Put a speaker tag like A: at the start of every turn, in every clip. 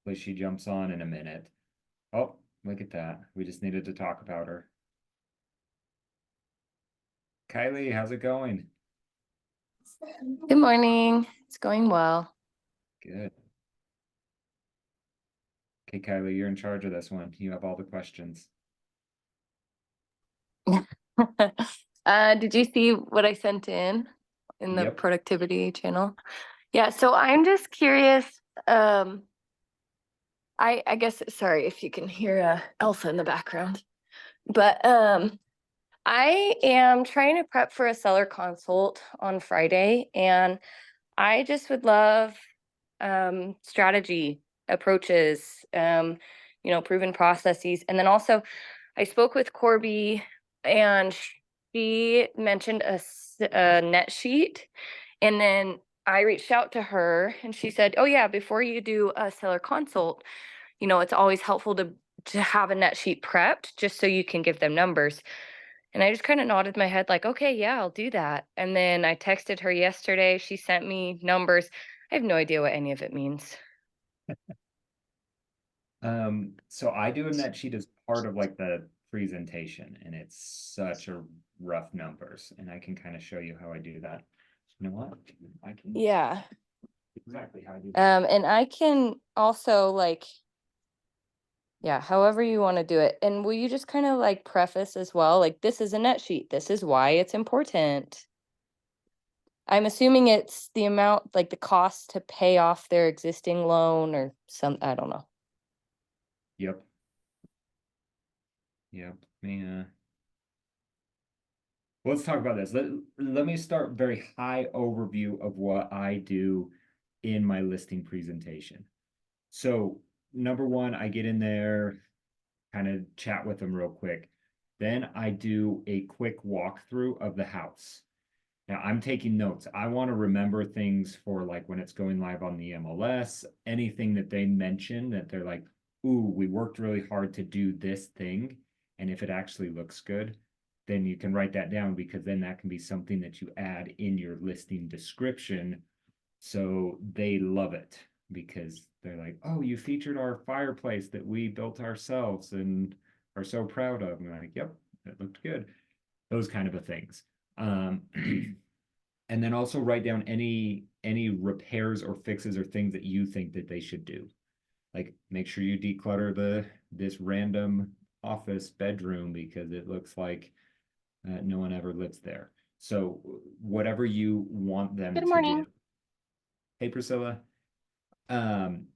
A: Hopefully she jumps on in a minute. Oh, look at that. We just needed to talk about her. Kylie, how's it going?
B: Good morning. It's going well.
A: Good. Okay, Kylie, you're in charge of this one. You have all the questions.
B: Did you see what I sent in the
A: Yep.
B: productivity channel? Yeah, so I'm just curious. Um, I guess sorry if you can hear Elsa in the background, but I am trying to prep for a seller consult on Friday, and I just would love strategy approaches, proven processes. And then also, I spoke with Corby, and she mentioned a net sheet. And then I reached out to her, and she said, "Oh yeah, before you do a seller consult, it's always helpful to have a net sheet prepped just so you can give them numbers." And I just kind of nodded my head, like, okay, yeah, I'll do that. And then I texted her yesterday. She sent me numbers. I have no idea what any of it means.
A: So I do a net sheet as part of like the presentation, and it's such a rough numbers, and I can kind of show you how I do that. You know what? I can
B: Yeah.
A: exactly how I do that.
B: And I can also like, yeah, however you want to do it. And will you just kind of like preface as well, like this is a net sheet. This is why it's important. I'm assuming it's the amount, like the cost to pay off their existing loan or some, I don't know.
A: Yep. Yep. Yeah. Let's talk about this. Let me start very high overview of what I do in my listing presentation. So, number one, I get in there, kind of chat with them real quick. Then I do a quick walkthrough of the house. Now, I'm taking notes. I want to remember things for like when it's going live on the MLS, anything that they mention that they're like, ooh, we worked really hard to do this thing. And if it actually looks good, then you can write that down because then that can be something that you add in your listing description. So they love it because they're like, oh, you featured our fireplace that we built ourselves and are so proud of. And I'm like, yep, it looked good. Those kind of a things. Um, and then also write down any repairs or fixes or things that you think that they should do. Like make sure you declutter this random office bedroom because it looks like no one ever lives there. So whatever you want them
B: Good
A: to do.
B: morning.
A: Hey Priscilla. Um,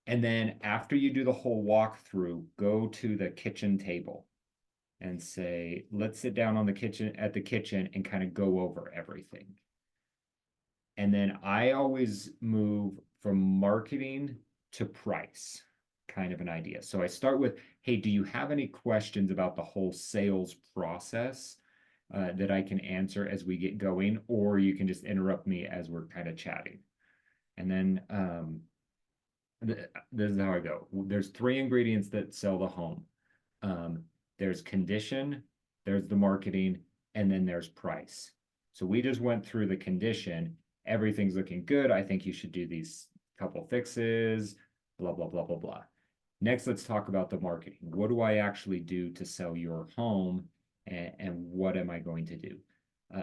A: and then after you do the whole walkthrough, go to the kitchen table and say, let's sit down on the kitchen at the kitchen and kind of go over everything. And then I always move from marketing to price, kind of an idea. So I start with, hey, do you have any questions about the whole sales process that I can answer as we get going? Or you can just interrupt me as we're kind of chatting. And then this is how I go. There's three ingredients that sell the home. Um, there's condition, there's the marketing, and then there's price. So we just went through the condition. Everything's looking good. I think you should do these couple fixes, blah, blah, blah, blah, blah. Next, let's talk about the marketing. What do I actually do to sell your home? And what am I going to do?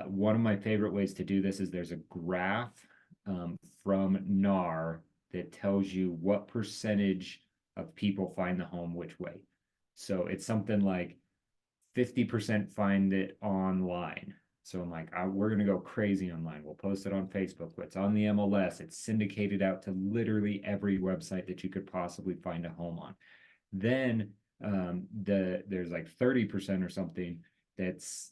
A: One of my favorite ways to do this is there's a graph from NAR that tells you what percentage of people find the home which way. So it's something like 50% find it online. So I'm like, we're going to go crazy online. We'll post it on Facebook. It's on the MLS. It's syndicated out to literally every website that you could possibly find a home on. Then there's like 30% or something that's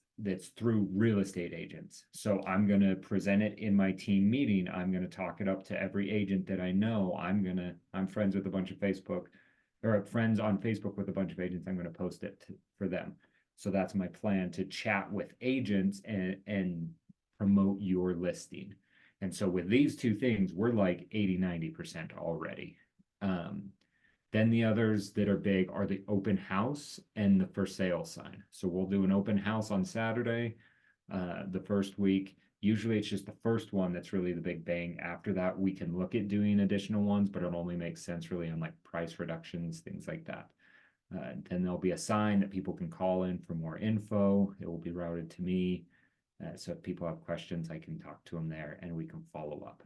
A: through real estate agents. So I'm going to present it in my team meeting. I'm going to talk it up to every agent that I know. I'm friends with a bunch of Facebook or friends on Facebook with a bunch of agents. I'm going to post it for them. So that's my plan to chat with agents and promote your listing. And so with these two things, we're like 80-90% already. Um, then the others that are big are the open house and the for sale sign. So we'll do an open house on Saturday, the first week. Usually it's just the first one that's really the big bang. After that, we can look at doing additional ones, but it only makes sense really on like price reductions, things like that. Then there'll be a sign that people can call in for more info. It will be routed to me. So if people have questions, I can talk to them there and we can follow up.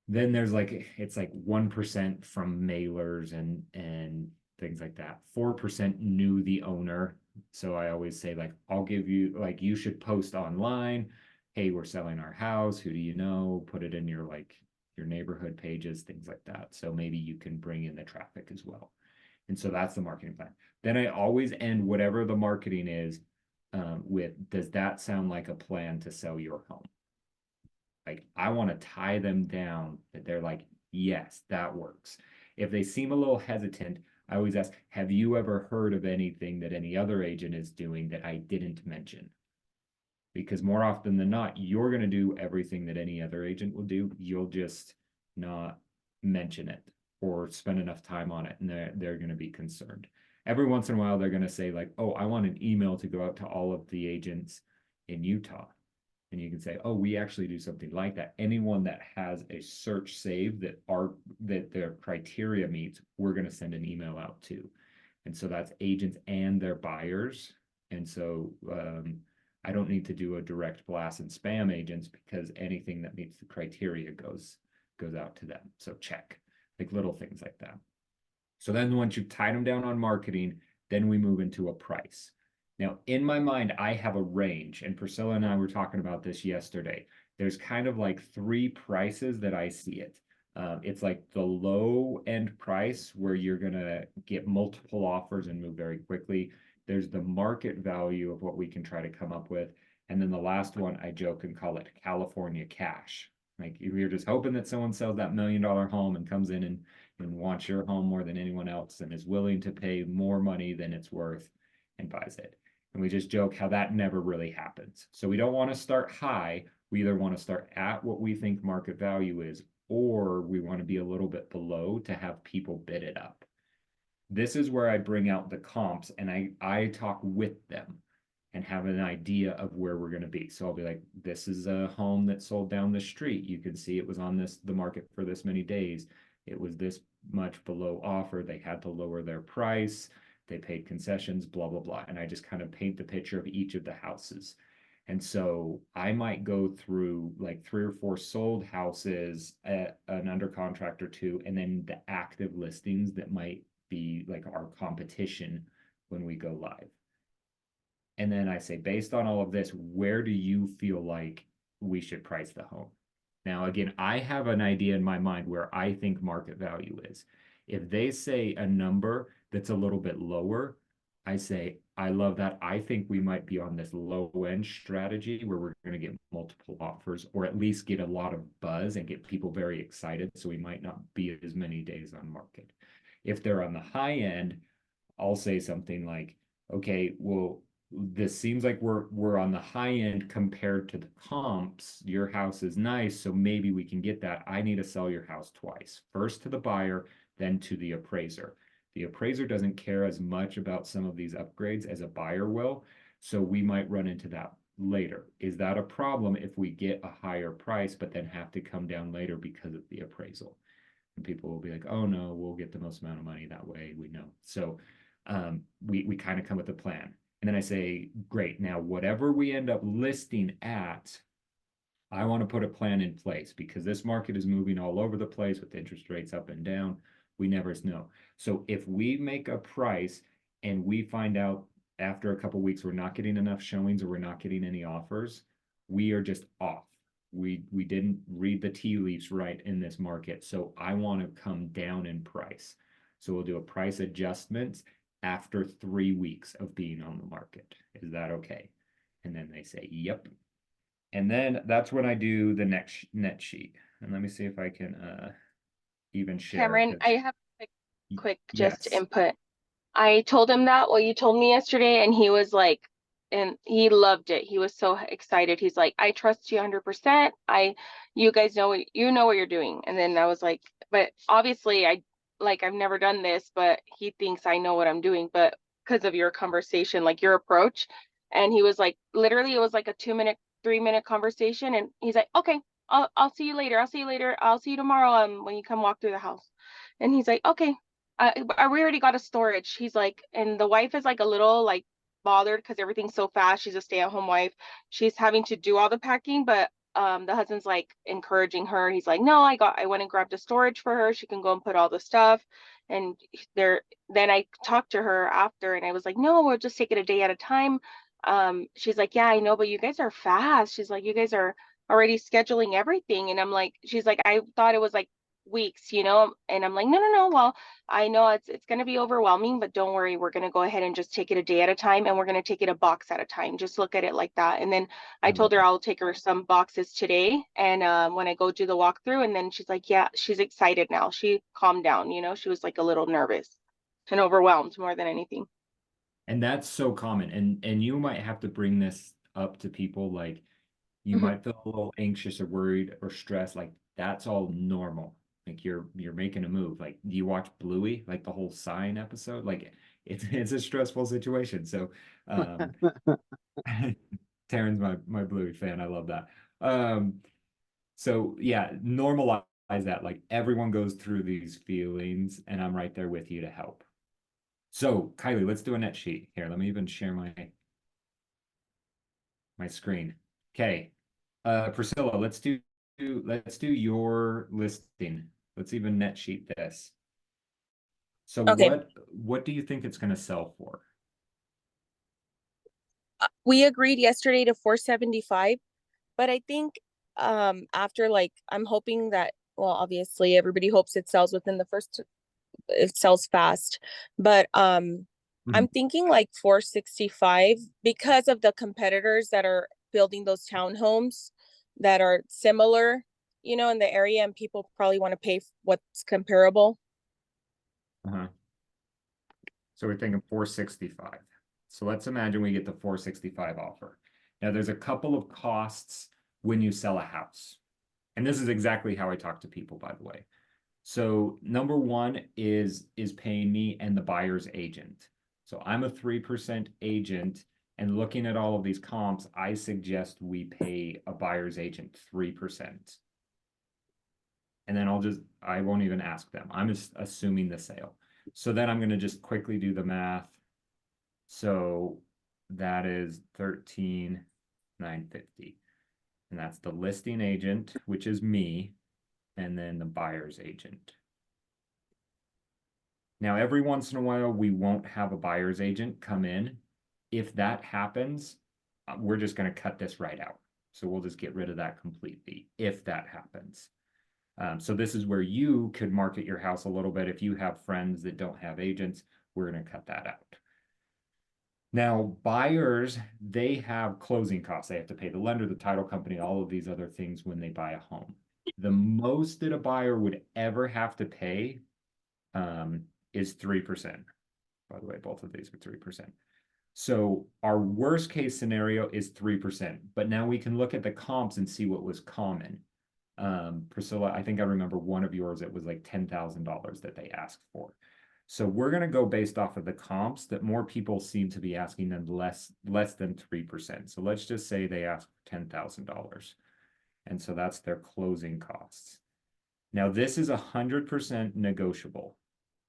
A: Then there's like, it's like 1% from mailers and things like that. 4% knew the owner. So I always say like, I'll give you, like, you should post online. Hey, we're selling our house. Who do you know? Put it in your like your neighborhood pages, things like that. So maybe you can bring in the traffic as well. And so that's the marketing plan. Then I always end whatever the marketing is with, does that sound like a plan to sell your home? Like, I want to tie them down that they're like, yes, that works. If they seem a little hesitant, I always ask, have you ever heard of anything that any other agent is doing that I didn't mention? Because more often than not, you're going to do everything that any other agent will do. You'll just not mention it or spend enough time on it, and they're going to be concerned. Every once in a while, they're going to say like, "Oh, I want an email to go out to all of the agents in Utah." And you can say, "Oh, we actually do something like that. Anyone that has a search saved that their criteria meets, we're going to send an email out to." And so that's agents and their buyers. And so I don't need to do a direct blast and spam agents because anything that meets the criteria goes out to them. So check, like little things like that. So then once you've tied them down on marketing, then we move into a price. Now, in my mind, I have a range, and Priscilla and I were talking about this yesterday. There's kind of like three prices that I see it. It's like the low end price where you're going to get multiple offers and move very quickly. There's the market value of what we can try to come up with. And then the last one, I joke and call it California cash. Like you're just hoping that someone sells that $1 million home and comes in and wants your home more than anyone else and is willing to pay more money than it's worth and buys it. And we just joke how that never really happens. So we don't want to start high. We either want to start at what we think market value is, or we want to be a little bit below to have people bid it up. This is where I bring out the comps and I talk with them and have an idea of where we're going to be. So I'll be like, this is a home that sold down the street. You can see it was on the market for this many days. It was this much below offer. They had to lower their price. They paid concessions, blah, blah, blah. And I just kind of paint the picture of each of the houses. And so I might go through like 3 or 4 sold houses, at an under contract or two, and then the active listings that might be like our competition when we go live. And then I say, based on all of this, where do you feel like we should price the home? Now, again, I have an idea in my mind where I think market value is. If they say a number that's a little bit lower, I say, I love that. I think we might be on this low end strategy where we're going to get multiple offers or at least get a lot of buzz and get people very excited. So we might not be as many days on market. If they're on the high end, I'll say something like, okay, well, this seems like we're on the high end compared to the comps. Your house is nice, so maybe we can get that. I need to sell your house twice. First to the buyer, then to the appraiser. The appraiser doesn't care as much about some of these upgrades as a buyer will, so we might run into that later. Is that a problem if we get a higher price but then have to come down later because of the appraisal? And people will be like, oh no, we'll get the most amount of money that way, we know. So we kind of come with a plan. And then I say, great, now whatever we end up listing at, I want to put a plan in place because this market is moving all over the place with interest rates up and down. We never know. So if we make a price and we find out after a couple of weeks we're not getting enough showings or we're not getting any offers, we are just off. We didn't read the tea leaves right in this market. So I want to come down in price. So we'll do a price adjustment after 3 weeks of being on the market. Is that okay? And then they say, yep. And then that's when I do the next net sheet. And let me see if I can even share.
B: Cameron, I have a quick just
A: Yes.
B: input. I told him that what you told me yesterday, and he was like, and he loved it. He was so excited. He's like, I trust you 100%. You guys know what you know what you're doing. And then I was like, but obviously I've never done this, but he thinks I know what I'm doing, but because of your conversation, like your approach. And he was like, literally, it was like a 2-minute
C: 3-minute conversation, and he's like, okay, I'll see you later. I'll see you later. I'll see you tomorrow. When you come walk through the house. And he's like, okay. We already got a storage. He's like, and the wife is like a little like bothered because everything's so fast. She's a stay-at-home wife. She's having to do all the packing, but the husband's like encouraging her. He's like, no, I went and grabbed a storage for her. She can go and put all the stuff. And there, then I talked to her after, and I was like, no, we'll just take it a day at a time. She's like, yeah, I know, but you guys are fast. She's like, you guys are already scheduling everything. And I'm like, she's like, I thought it was like weeks, you know? And I'm like, no, no, no. Well, I know it's going to be overwhelming, but don't worry. We're going to go ahead and just take it a day at a time, and we're going to take it a box at a time. Just look at it like that. And then I
A: I love
C: told her
A: that.
C: I'll take her some boxes today. And when I go do the walkthrough, and then she's like, yeah, she's excited now. She calmed down, you know, she was like a little nervous and overwhelmed more than anything.
A: And that's so common. And you might have to bring this up to people, like you
C: Mhm.
A: might feel a little anxious or worried or stressed. Like that's all normal. Like you're making a move. Like do you watch Bluey, like the whole sign episode? Like it's a stressful situation. So um Taryn's my Bluey fan. I love that. So yeah, normalize that. Like everyone goes through these feelings, and I'm right there with you to help. So Kylie, let's do a net sheet here. Let me even share my screen. Okay. Priscilla, let's do your listing. Let's even net sheet this. So
D: Okay.
A: what do you think it's going to sell for?
D: We agreed yesterday to 475, but I think after like I'm hoping that, well, obviously everybody hopes it sells within the first, it sells fast, but
A: Mhm.
D: I'm thinking like 465 because of the competitors that are building those townhomes that are similar, you know, in the area, and people probably want to pay what's comparable.
A: Uh-huh. So we're thinking 465. So let's imagine we get the 465 offer. Now there's a couple of costs when you sell a house. And this is exactly how I talk to people, by the way. So number one is paying me and the buyer's agent. So I'm a 3% agent, and looking at all of these comps, I suggest we pay a buyer's agent 3%. And then I won't even ask them. I'm just assuming the sale. So then I'm going to just quickly do the math. So that is 13,950. And that's the listing agent, which is me, and then the buyer's agent. Now, every once in a while, we won't have a buyer's agent come in. If that happens, we're just going to cut this right out. So we'll just get rid of that completely if that happens. So this is where you could market your house a little bit. If you have friends that don't have agents, we're going to cut that out. Now, buyers, they have closing costs. They have to pay the lender, the title company, all of these other things when they buy a home. The most that a buyer would ever have to pay is 3%. By the way, both of these are 3%. So our worst case scenario is 3%, but now we can look at the comps and see what was common. Priscilla, I think I remember one of yours, it was like $10,000 that they asked for. So we're going to go based off of the comps that more people seem to be asking than less than 3%. So let's just say they ask $10,000. And so that's their closing costs. Now this is 100% negotiable.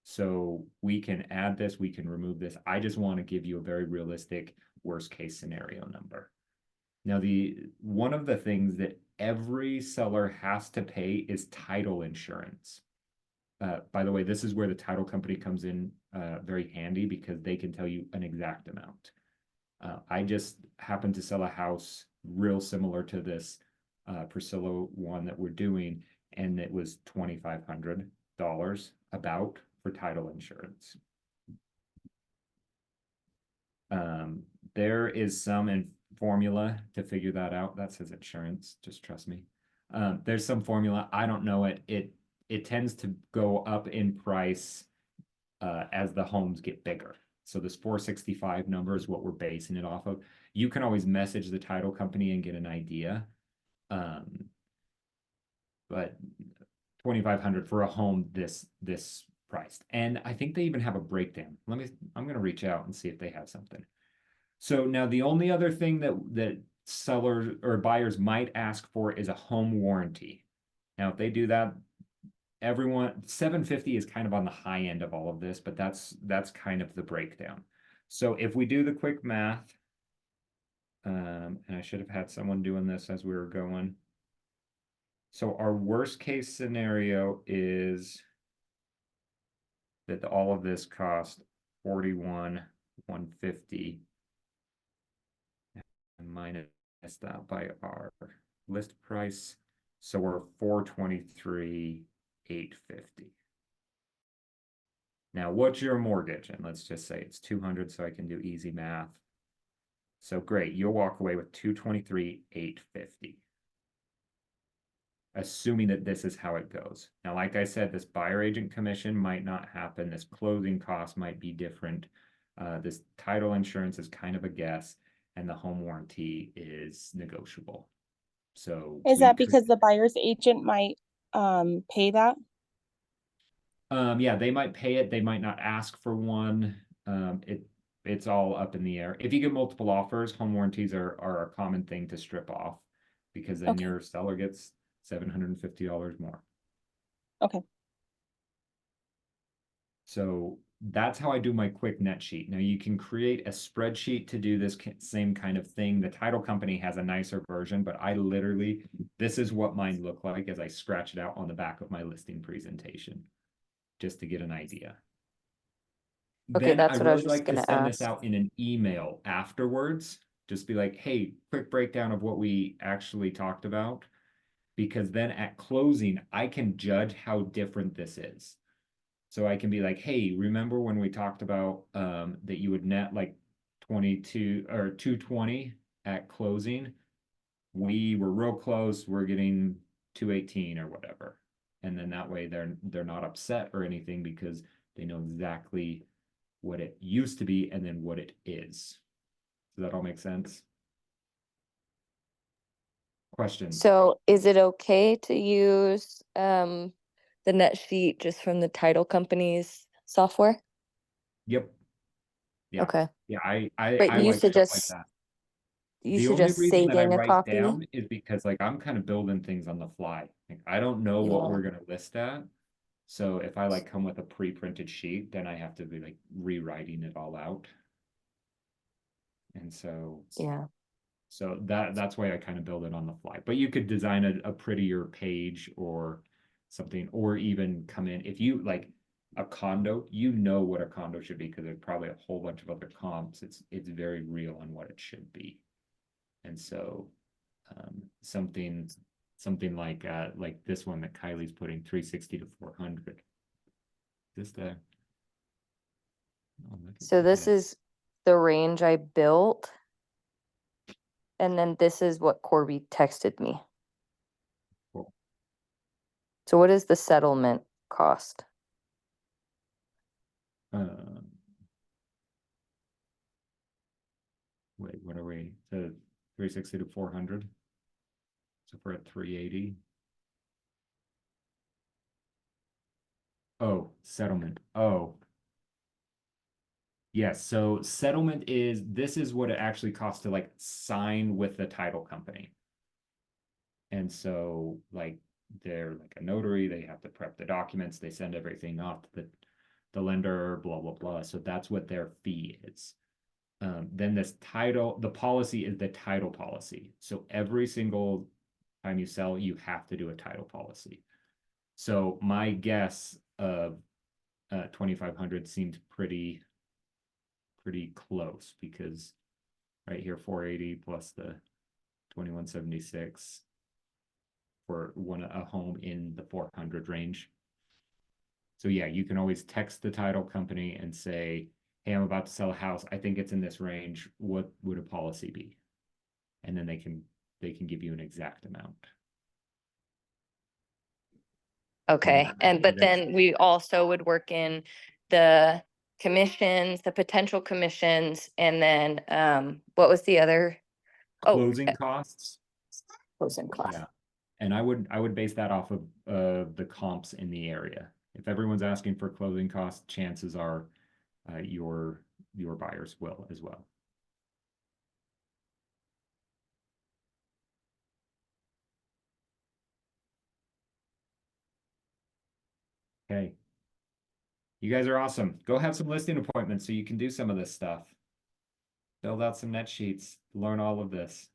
A: So we can add this, we can remove this. I just want to give you a very realistic worst case scenario number. Now, one of the things that every seller has to pay is title insurance. By the way, this is where the title company comes in very handy because they can tell you an exact amount. I just happened to sell a house real similar to this Priscilla one that we're doing, and it was $2,500 about for title insurance. There is some formula to figure that out. That says insurance, just trust me. There's some formula. I don't know it. It tends to go up in price as the homes get bigger. So this 465 number is what we're basing it off of. You can always message the title company and get an idea. But 2,500 for a home this priced. And I think they even have a breakdown. I'm going to reach out and see if they have something. So now the only other thing that sellers or buyers might ask for is a home warranty. Now, if they do that, everyone, 750 is kind of on the high end of all of this, but that's kind of the breakdown. So if we do the quick math, and I should have had someone doing this as we were going. So our worst case scenario is that all of this cost 41,150 and minus that by our list price. So we're 423,850. Now, what's your mortgage? And let's just say it's 200 so I can do easy math. So great, you'll walk away with 223,850. Assuming that this is how it goes. Now, like I said, this buyer agent commission might not happen. This closing cost might be different. This title insurance is kind of a guess, and the home warranty is negotiable. So
D: Is
A: we
D: that
A: could-
D: because the buyer's agent might pay that?
A: yeah, they might pay it. They might not ask for one. It's all up in the air. If you get multiple offers, home warranties are a common thing to strip off because then
D: Okay.
A: your seller gets $750 more.
D: Okay.
A: So that's how I do my quick net sheet. Now you can create a spreadsheet to do this same kind of thing. The title company has a nicer version, but I literally, this is what mine look like as I scratch it out on the back of my listing presentation, just to get an idea.
B: Okay,
A: Then
B: that's
A: I
B: what I was
A: really
B: just
A: like to
B: gonna
A: send this
B: ask.
A: out in an email afterwards. Just be like, hey, quick breakdown of what we actually talked about. Because then at closing, I can judge how different this is. So I can be like, hey, remember when we talked about that you would net like 22 or 220 at closing? We were real close, we're getting 218 or whatever. And then that way they're not upset or anything because they know exactly what it used to be and then what it is. Does that all make sense? Questions?
B: So is it okay to use the net sheet just from the title company's software?
A: Yep. Yeah.
B: Okay,
A: Yeah,
B: but
A: I
B: you
A: like stuff like
B: suggest
A: that.
B: you
A: The only
B: suggest
A: reason that I
B: saving a
A: write
B: copy?
A: down is because like I'm kind of building things on the fly. Like I don't know what
B: Yeah.
A: we're gonna list at. So if I like come with a pre-printed sheet, then I have to be like rewriting it all out. And so
B: Yeah.
A: that's why I kind of build it on the fly. But you could design a prettier page or something, or even come in if you like a condo, you know what a condo should be because there's probably a whole bunch of other comps. It's very real on what it should be. And so something like this one that Kylie's putting 360 to 400. This there. Oh, look at
B: So this
A: that.
B: is the range I built. And then this is what Corby texted me.
A: Cool.
B: So what is the settlement cost?
A: Wait, what are we? The 360 to 400. So we're at 380. Oh, settlement. Oh. Yes, so settlement is this is what it actually costs to like sign with the title company. And so like they're like a notary, they have to prep the documents, they send everything off to the lender, blah blah blah. So that's what their fee is. Then this title, the policy is the title policy. So every single time you sell, you have to do a title policy. So my guess of 2,500 seemed pretty close because right here 480 plus the 2176 for a home in the 400 range. So yeah, you can always text the title company and say, hey, I'm about to sell a house. I think it's in this range. What would a policy be? And then they can give you an exact amount.
B: Okay,
A: And
B: but then we also would work in the commissions, the potential commissions, and then what was the other? Oh,
A: closing costs.
B: closing costs.
A: Yeah. And I would base that off of the comps in the area. If everyone's asking for closing costs, chances are your buyers will as well. Okay. You guys are awesome. Go have some listing appointments so you can do some of this stuff. Build out some net sheets, learn all of this.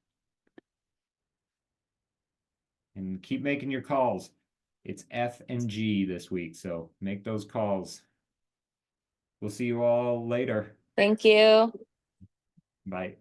A: And keep making your calls. It's F and G this week, so make those calls. We'll see you all later.
D: Thank you.
A: Bye.